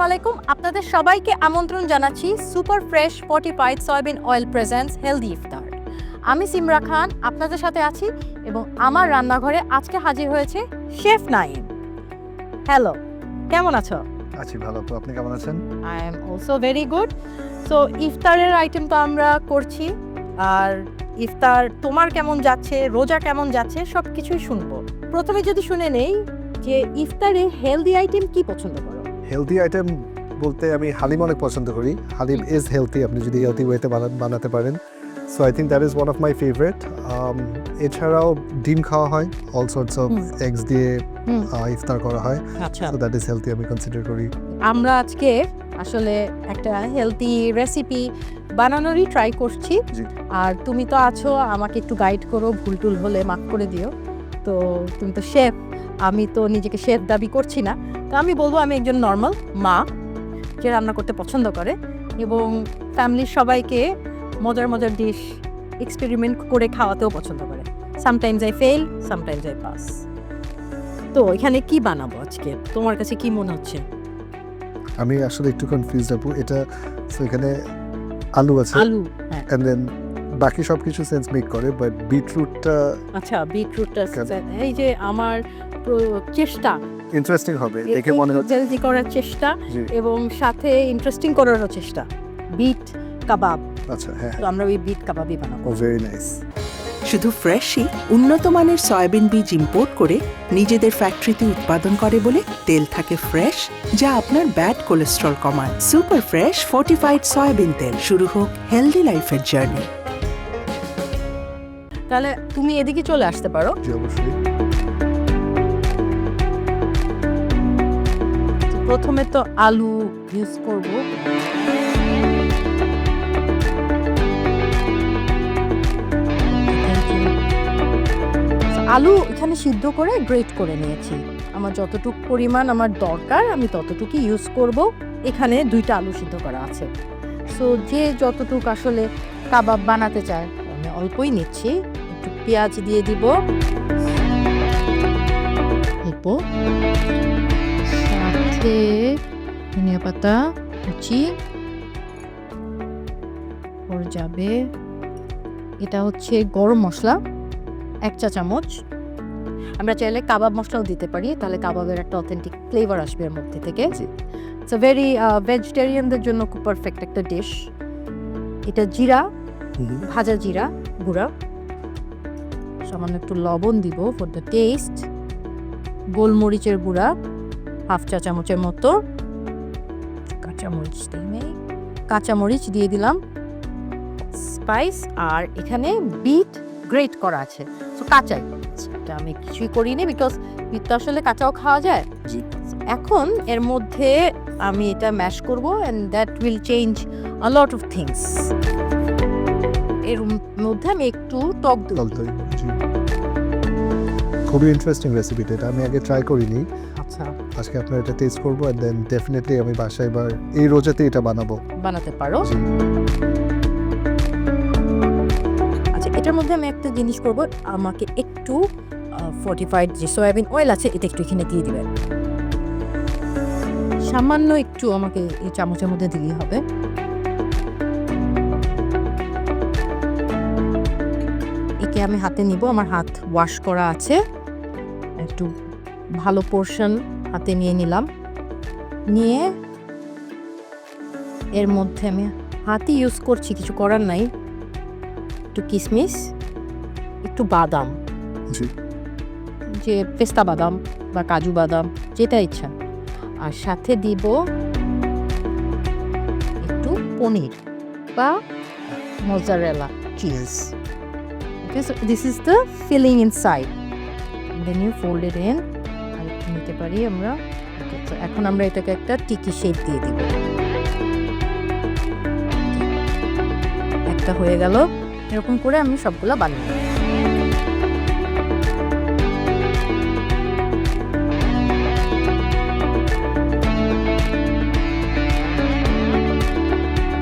আসসালামু আলাইকুম, আপনাদের সবাইকে আমন্ত্রণ জানাচ্ছি super fresh fortified soybean oil presents healthy ইফতার। আমি সিমরা খান আপনাদের সাথে আছি এবং আমার রান্নাঘরে আজকে হাজির হয়েছে শেফ নাঈম। হ্যালো, কেমন আছো? আছি ভালো, তো আপনি কেমন আছেন? I am also very good. So ইফতারের আইটেম তো আমরা করছি, আর ইফতার তোমার কেমন যাচ্ছে, রোজা কেমন যাচ্ছে, সব কিছুই শুনবো। প্রথমে যদি শুনে নেই যে ইফতারে হেলদি আইটেম কি পছন্দ করো? হেলদি আইটেম বলতে আমি হালিম অনেক পছন্দ করি। হালিম ইজ হেলদি, আপনি যদি হেলদি ওয়েতে বানাতে পারেন। So I think that is one of my favourite. এছাড়াও ডিম খাওয়া হয়, অল সর্টস অফ এগস দিয়ে ইফতার করা হয়। আচ্ছা, সো দ্যাট ইজ হেলদি, আমি কনসিডার করি। আমরা আজকে আসলে একটা হেলদি রেসিপি বানানোরই ট্রাই করছি। জি। আর তুমি তো আছো, আমাকে একটু গাইড করো, ভুল টুল হলে মাফ করে দিও। তো তুমি তো শেফ, আমি তো নিজেকে শেফ দাবি করছি না। তো আমি বলবো আমি একজন নর্মাল মা যে রান্না করতে পছন্দ করে এবং ফ্যামিলির সবাইকে মজার মজার ডিশ এক্সপেরিমেন্ট করে খাওয়াতেও পছন্দ করে। Sometimes I fail, sometimes I pass. তো এখানে কি বানাবো আজকে, তোমার কাছে কি মনে হচ্ছে? আমি আসলে একটু কনফিউজড আপু। এটা সো এখানে আলু আছে, আলু, হ্যাঁ। এন্ড দেন বাকি সব কিছু সেন্স মেক করে, বাট বিটরুটটা আচ্ছা, বিটরুটটা কেন? এই যে আমার চেষ্টা ইন্টারেস্টিং হবে দেখে মনে হচ্ছে। হেলদি করার চেষ্টা জি। এবং সাথে ইন্টারেস্টিং করারও চেষ্টা। বিট কাবাব, আচ্ছা, হ্যাঁ, তো আমরা ওই বিট কাবাবই বানাবো। Very nice. শুধু ফ্রেশই উন্নত মানের সয়াবিন বীজ ইম্পোর্ট করে নিজেদের ফ্যাক্টরিতে উৎপাদন করে বলে তেল থাকে ফ্রেশ, যা আপনার ব্যাড কোলেস্ট্রল কমায়। সুপার ফ্রেশ ফর্টিফাইড সয়াবিন তেল। শুরু হোক হেলদি লাইফের জার্নি। তাহলে তুমি এদিকে চলে আসতে পারো। জি, অবশ্যই। প্রথমে তো আলু ইউজ করব। আলু এখানে সিদ্ধ করে গ্রেট করে নিয়েছি। আমার যতটুকু পরিমাণ আমার দরকার আমি ততটুকুই ইউজ করব। এখানে 2টা আলু সিদ্ধ করা আছে। সো যে যতটুকু আসলে কাবাব বানাতে চায় আমি অল্পই নিচ্ছি। একটু পেঁয়াজ দিয়ে দিব, অল্প, সাথে ধনিয়া পাতা কুচি ওর যাবে। এটা হচ্ছে গরম মশলা 1 চা চামচ। আমরা চাইলে কাবাব মশলাও দিতে পারি, তাহলে কাবাবের একটা অথেন্টিক ফ্লেভার আসবে এর মধ্যে থেকে। ইটস ভেরি ভেজিটেরিয়ানদের জন্য খুব পারফেক্ট একটা ডিশ। এটা জিরা, ভাজা জিরা গুঁড়া, সামান্য একটু লবণ দিব ফর দ্য টেস্ট, গোলমরিচের গুঁড়া 1/2 চা চামচের মতো, কাঁচামরিচ দিয়ে দিলাম, স্পাইস, আর এখানে বিট গ্রেট করা আছে। সো কাঁচাই, এটা আমি কিছুই করিনি বিকজ বিট তো আসলে কাঁচাও খাওয়া যায়। জি। এখন এর মধ্যে আমি এটা ম্যাশ করব and that will change a lot of things. এর মধ্যে আমি একটু টক দই। জি। খুবই ইন্টারেস্টিং রেসিপিটা, এটা আমি আগে ট্রাই করিনি। আচ্ছা, আজকে আপনার এটা টেস্ট করবো, এন্ড দেন ডেফিনেটলি আমি বাসায় এবার এই রোজাতে এটা বানাবো। বানাতে পারো। জি। আচ্ছা, এটার মধ্যে আমি একটা জিনিস করব, আমাকে একটু ফর্টিফাইড যে সয়াবিন অয়েল আছে এটা একটু এখানে দিয়ে দিবেন। সামান্য একটু আমাকে এই চামচের মধ্যে দিলেই হবে। একে আমি হাতে নিব, আমার হাত ওয়াশ করা আছে, একটু ভালো পোর্শন হাতে নিয়ে নিলাম। নিয়ে এর মধ্যে আমি হাতই ইউজ করছি, কিছু করার নাই। একটু কিশমিশ, একটু বাদাম, জি। যে পেস্তা বাদাম বা কাজু বাদাম যেটা ইচ্ছা, আর সাথে দিব একটু পনির বা mozzarella cheese. This is the filling inside, then you fold it in. আর একটু নিতে পারি আমরা। তো এখন আমরা এটাকে একটা টিকি শেপ দিয়ে দিব। একটা হয়ে গেল, এরকম করে আমি সবগুলো বানিয়ে নেব।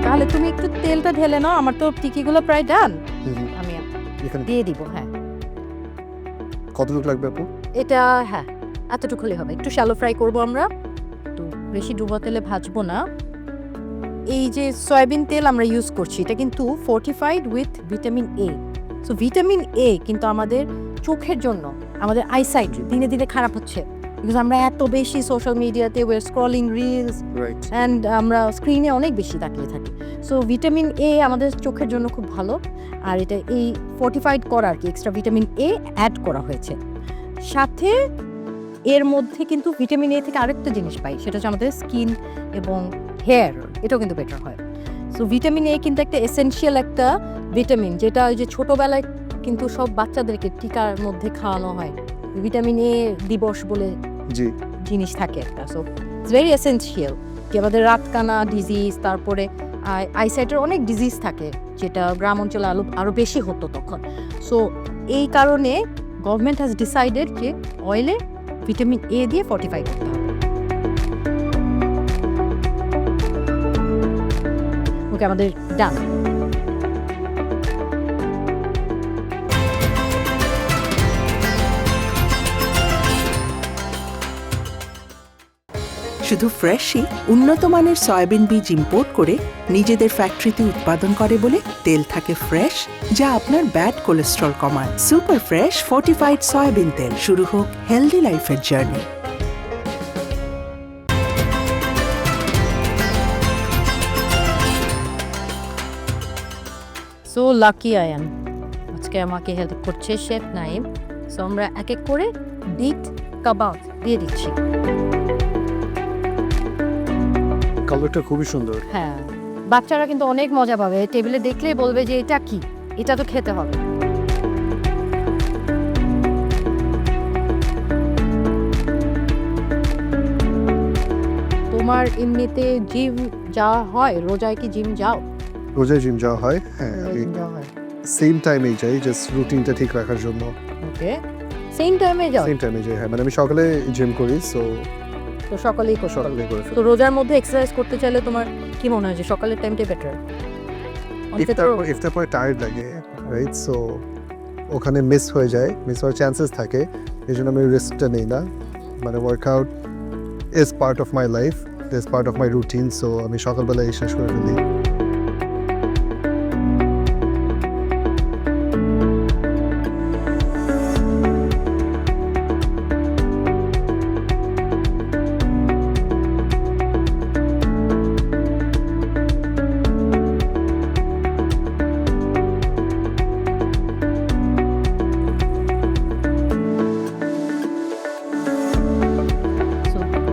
তাহলে তুমি একটু তেলটা ঢেলে নাও, আমার তো টিকিগুলো প্রায় ডান। আমি এখানে দিয়ে দিব। হ্যাঁ, কতটুকু লাগবে আপু? এটা হ্যাঁ এতটুকু হলে হবে। একটু শ্যালো ফ্রাই করব আমরা, একটু বেশি ডুবো তেলে ভাজবো না। এই যে সয়াবিন তেল আমরা ইউজ করছি এটা কিন্তু fortified with vitamin A. So vitamin A কিন্তু আমাদের চোখের জন্য, আমাদের আইসাইট দিনে দিনে খারাপ হচ্ছে, বিকজ আমরা এত বেশি সোশ্যাল মিডিয়াতে way scrolling reels right. And আমরা স্ক্রিনে অনেক বেশি তাকিয়ে থাকি। সো ভিটামিন এ আমাদের চোখের জন্য খুব ভালো, আর এটা এই ফোর্টিফাইড করা আর কি, এক্সট্রা ভিটামিন এ অ্যাড করা হয়েছে। সাথে এর মধ্যে কিন্তু ভিটামিন এ থেকে আরেকটা জিনিস পাই, সেটা হচ্ছে আমাদের স্কিন এবং হেয়ার, এটাও কিন্তু বেটার হয়। সো ভিটামিন এ কিন্তু একটা এসেনশিয়াল একটা ভিটামিন, যেটা ওই যে ছোটোবেলায় কিন্তু সব বাচ্চাদেরকে টিকার মধ্যে খাওয়ানো হয়, ভিটামিন এ দিবস বলে জি। জিনিস থাকে একটা। সো ইটস ভেরি এসেনশিয়াল, যে আমাদের রাতকানা ডিজিজ, তারপরে আইসাইটের অনেক ডিজিজ থাকে যেটা গ্রাম অঞ্চলে আরও বেশি হতো তখন। সো এই কারণে গভর্নমেন্ট হ্যাজ ডিসাইডেড যে অয়েলে ভিটামিন এ দিয়ে ফর্টিফাই করতে হবে। ওকে, আমাদের ডান। শুধু ফ্রেশই উন্নত মানের সয়াবিন বীজ ইম্পোর্ট করে নিজেদের ফ্যাক্টরিতে উৎপাদন করে বলে তেল থাকে ফ্রেশ, যা আপনার ব্যাড কোলেস্ট্রল কমায়। সুপার ফ্রেশ ফর্টিফাইড সয়াবিন তেল। শুরু হোক হেলদি লাইফের journey. So lucky I am, আজকে আমাকে হেল্প করছে শেফ নাইম। সো আমরা এক এক করে বিট কাবাব দিয়ে দিচ্ছি। কালারটা খুবই সুন্দর। হ্যাঁ, বাচ্চারা কিন্তু অনেক মজা পাবে, টেবিলে দেখলেই বলবে যে এটা কি, এটা তো খেতে হবে। তোমার এমনিতে জিম যাওয়া হয়? রোজায় কি জিম যাও? রোজায় জিম যাওয়া হয়, হ্যাঁ। আমি জিম যাওয়া হয়। সেম টাইমেই যাই, জাস্ট রুটিনটা ঠিক রাখার জন্য। ওকে, সেম টাইমে যাও? সেম টাইমে যাই, হ্যাঁ। মানে আমি সকালে জিম করি, সো তো সকালেই করো? সকালে করে তো রোজার মধ্যে এক্সারসাইজ করতে চাইলে তোমার কি মনে হয় যে সকালের টাইমটাই বেটার? ইফতার পরে টায়ার্ড লাগে, রাইট? সো ওখানে মিস হয়ে যায়, মিস হওয়ার চান্সেস থাকে, এই জন্য আমি রিস্কটা নেই না। মানে workout is part of my life, is part of my routine, so আমি সকালবেলা এই শেষ করে ফেলি।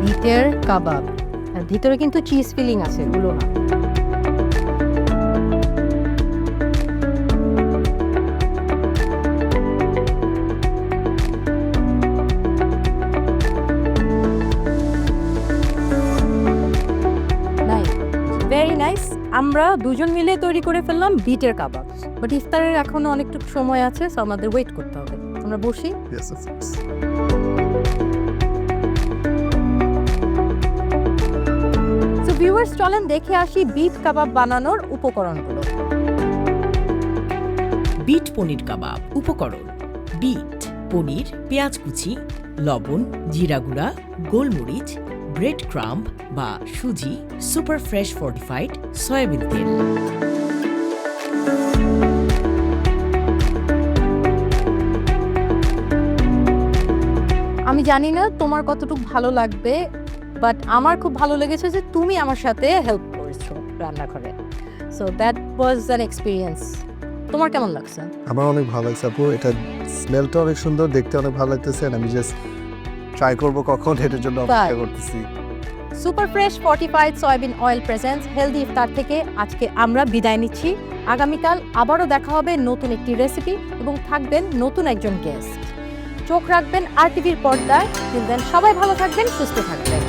ভিটের কাবাব, আর ভিতরে কিন্তু চিজ ফিলিং আছে, এগুলো না। Very nice. আমরা দুজন মিলে তৈরি করে ফেললাম বিটের কাবাব, বাট ইফতারের এখনো অনেকটুকু সময় আছে, সো আমাদের ওয়েট করতে হবে। আমরা বসি। Yes, of course. So viewers, চলেন দেখে আসি বিট কাবাব বানানোর উপকরণগুলো। বিট পনির কাবাব। উপকরণ: বিট, পনির, পেঁয়াজ কুচি, লবণ, জিরা গুঁড়া, গোলমরিচ, ব্রেড ক্রাম্ব বা সুজি, সুপার ফ্রেশ ফর্টিফাইড সয়াবিন তেল। আমি জানি না তোমার কতটুকু ভালো লাগবে, বাট আমার খুব ভালো লেগেছে যে তুমি আমার সাথে হেল্প করেছো রান্নাঘরে। So that was an experience. তোমার কেমন লাগছে? আমার অনেক ভালো লাগছে আপু, এটা স্মেলটা অনেক সুন্দর, দেখতে অনেক ভালো লাগতেছে। আমি জাস্ট ট্রাই করবো কখন, এটার জন্য অপেক্ষা করতেছি। Super fresh fortified soybean oil presents healthy ইফতার থেকে আজকে আমরা বিদায় নিচ্ছি। আগামীকাল আবারও দেখা হবে নতুন একটি রেসিপি এবং থাকবেন নতুন একজন গেস্ট। চোখ রাখবেন আর টিভির পর্দায়। সবাই ভালো থাকবেন, সুস্থ থাকবেন।